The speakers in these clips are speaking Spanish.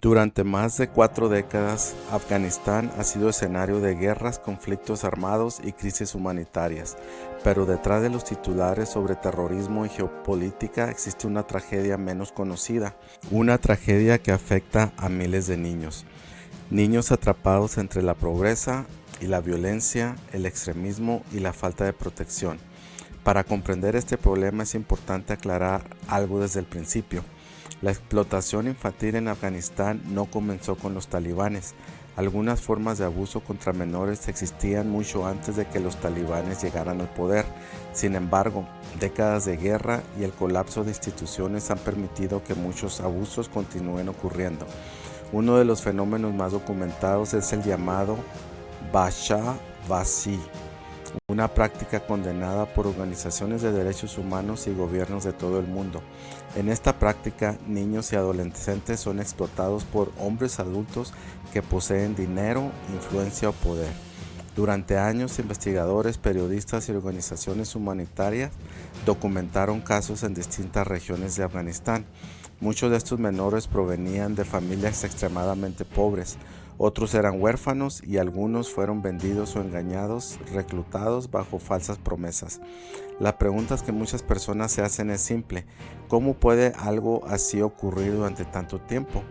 Durante más de 4 décadas, Afganistán ha sido escenario de guerras, conflictos armados y crisis humanitarias, pero detrás de los titulares sobre terrorismo y geopolítica existe una tragedia menos conocida, una tragedia que afecta a miles de niños. Niños atrapados entre la pobreza y la violencia, el extremismo y la falta de protección. Para comprender este problema es importante aclarar algo desde el principio. La explotación infantil en Afganistán no comenzó con los talibanes. Algunas formas de abuso contra menores existían mucho antes de que los talibanes llegaran al poder. Sin embargo, décadas de guerra y el colapso de instituciones han permitido que muchos abusos continúen ocurriendo. Uno de los fenómenos más documentados es el llamado Basha Vasi, una práctica condenada por organizaciones de derechos humanos y gobiernos de todo el mundo. En esta práctica, niños y adolescentes son explotados por hombres adultos que poseen dinero, influencia o poder. Durante años, investigadores, periodistas y organizaciones humanitarias documentaron casos en distintas regiones de Afganistán. Muchos de estos menores provenían de familias extremadamente pobres, otros eran huérfanos y algunos fueron vendidos o engañados, reclutados bajo falsas promesas. La pregunta que muchas personas se hacen es simple: ¿cómo puede algo así ocurrir durante tanto tiempo?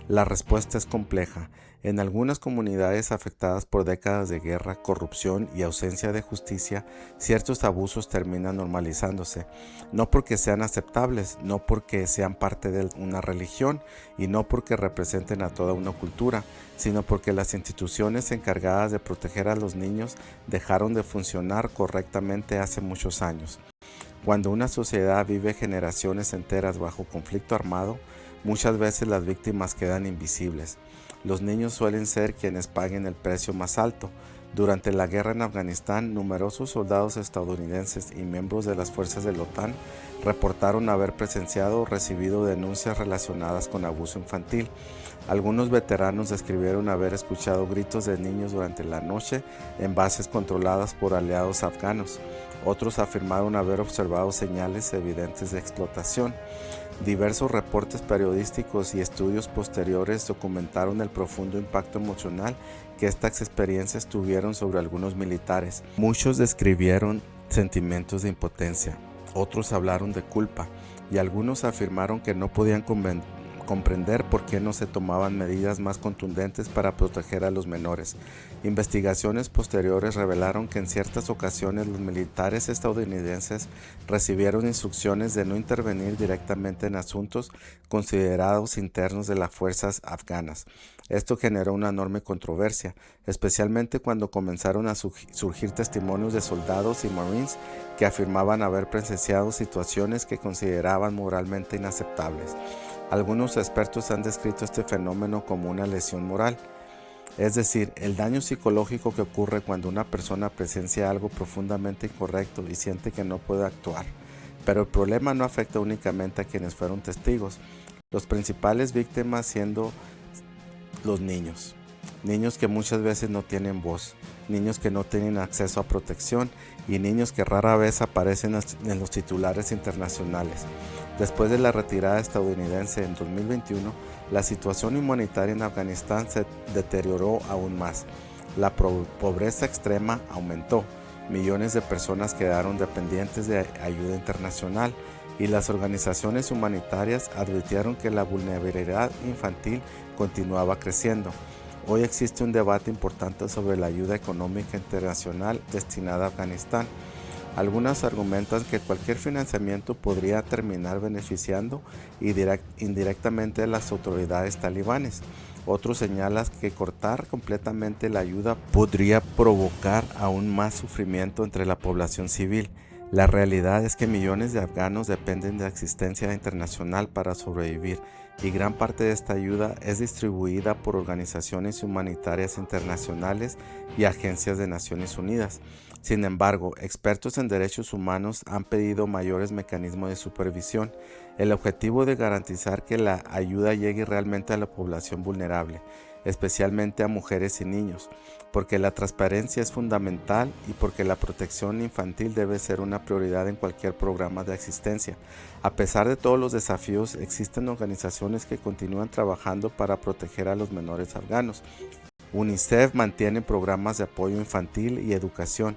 La respuesta es compleja. En algunas comunidades afectadas por décadas de guerra, corrupción y ausencia de justicia, ciertos abusos terminan normalizándose, no porque sean aceptables, no porque sean parte de una religión y no porque representen a toda una cultura, sino porque las instituciones encargadas de proteger a los niños dejaron de funcionar correctamente hace muchos años. Cuando una sociedad vive generaciones enteras bajo conflicto armado, muchas veces las víctimas quedan invisibles. Los niños suelen ser quienes paguen el precio más alto. Durante la guerra en Afganistán, numerosos soldados estadounidenses y miembros de las fuerzas de la OTAN reportaron haber presenciado o recibido denuncias relacionadas con abuso infantil. Algunos veteranos describieron haber escuchado gritos de niños durante la noche en bases controladas por aliados afganos. Otros afirmaron haber observado señales evidentes de explotación. Diversos reportes periodísticos y estudios posteriores documentaron el profundo impacto emocional que estas experiencias tuvieron sobre algunos militares. Muchos describieron sentimientos de impotencia, otros hablaron de culpa y algunos afirmaron que no podían comprender por qué no se tomaban medidas más contundentes para proteger a los menores. Investigaciones posteriores revelaron que en ciertas ocasiones los militares estadounidenses recibieron instrucciones de no intervenir directamente en asuntos considerados internos de las fuerzas afganas. Esto generó una enorme controversia, especialmente cuando comenzaron a surgir testimonios de soldados y marines que afirmaban haber presenciado situaciones que consideraban moralmente inaceptables. Algunos expertos han descrito este fenómeno como una lesión moral, es decir, el daño psicológico que ocurre cuando una persona presencia algo profundamente incorrecto y siente que no puede actuar. Pero el problema no afecta únicamente a quienes fueron testigos, los principales víctimas siendo los niños. Niños que muchas veces no tienen voz, niños que no tienen acceso a protección y niños que rara vez aparecen en los titulares internacionales. Después de la retirada estadounidense en 2021, la situación humanitaria en Afganistán se deterioró aún más. La pobreza extrema aumentó, millones de personas quedaron dependientes de ayuda internacional y las organizaciones humanitarias advirtieron que la vulnerabilidad infantil continuaba creciendo. Hoy existe un debate importante sobre la ayuda económica internacional destinada a Afganistán. Algunos argumentan que cualquier financiamiento podría terminar beneficiando indirectamente a las autoridades talibanes. Otros señalan que cortar completamente la ayuda podría provocar aún más sufrimiento entre la población civil. La realidad es que millones de afganos dependen de la asistencia internacional para sobrevivir y gran parte de esta ayuda es distribuida por organizaciones humanitarias internacionales y agencias de Naciones Unidas. Sin embargo, expertos en derechos humanos han pedido mayores mecanismos de supervisión. El objetivo de garantizar que la ayuda llegue realmente a la población vulnerable. especialmente a mujeres y niños, porque la transparencia es fundamental y porque la protección infantil debe ser una prioridad en cualquier programa de asistencia. A pesar de todos los desafíos, existen organizaciones que continúan trabajando para proteger a los menores afganos. UNICEF mantiene programas de apoyo infantil y educación.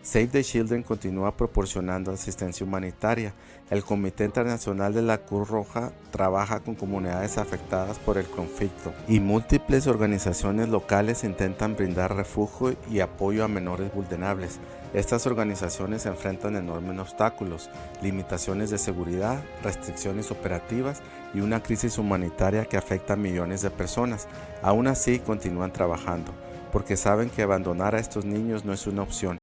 Save the Children continúa proporcionando asistencia humanitaria. El Comité Internacional de la Cruz Roja trabaja con comunidades afectadas por el conflicto y múltiples organizaciones locales intentan brindar refugio y apoyo a menores vulnerables. Estas organizaciones enfrentan enormes obstáculos, limitaciones de seguridad, restricciones operativas y una crisis humanitaria que afecta a millones de personas. Aún así, continúan trabajando, porque saben que abandonar a estos niños no es una opción.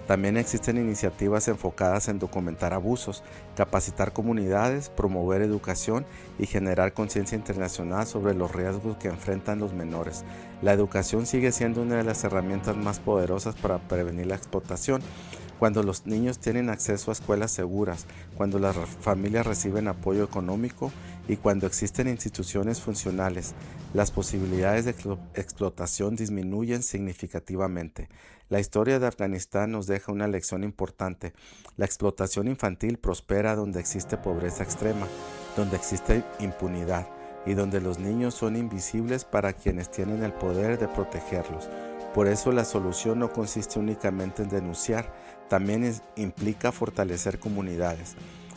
También existen iniciativas enfocadas en documentar abusos, capacitar comunidades, promover educación y generar conciencia internacional sobre los riesgos que enfrentan los menores. La educación sigue siendo una de las herramientas más poderosas para prevenir la explotación. Cuando los niños tienen acceso a escuelas seguras, cuando las familias reciben apoyo económico y cuando existen instituciones funcionales, las posibilidades de explotación disminuyen significativamente. La historia de Afganistán nos deja una lección importante. La explotación infantil prospera donde existe pobreza extrema, donde existe impunidad y donde los niños son invisibles para quienes tienen el poder de protegerlos. Por eso la solución no consiste únicamente en denunciar, también implica fortalecer comunidades,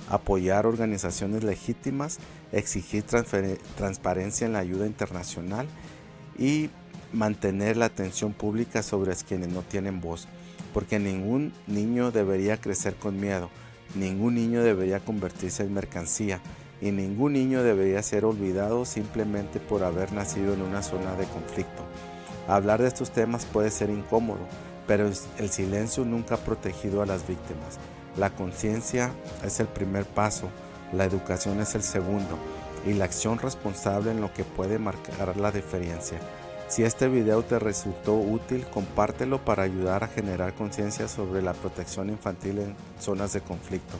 apoyar organizaciones legítimas, exigir transparencia en la ayuda internacional y mantener la atención pública sobre quienes no tienen voz, porque ningún niño debería crecer con miedo, ningún niño debería convertirse en mercancía y ningún niño debería ser olvidado simplemente por haber nacido en una zona de conflicto. Hablar de estos temas puede ser incómodo, pero el silencio nunca ha protegido a las víctimas. La conciencia es el primer paso, la educación es el segundo y la acción responsable en lo que puede marcar la diferencia. Si este video te resultó útil, compártelo para ayudar a generar conciencia sobre la protección infantil en zonas de conflicto,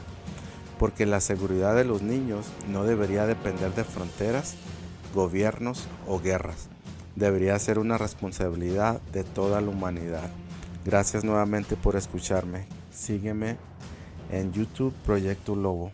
porque la seguridad de los niños no debería depender de fronteras, gobiernos o guerras. Debería ser una responsabilidad de toda la humanidad. Gracias nuevamente por escucharme. Sígueme en YouTube Proyecto Lobo.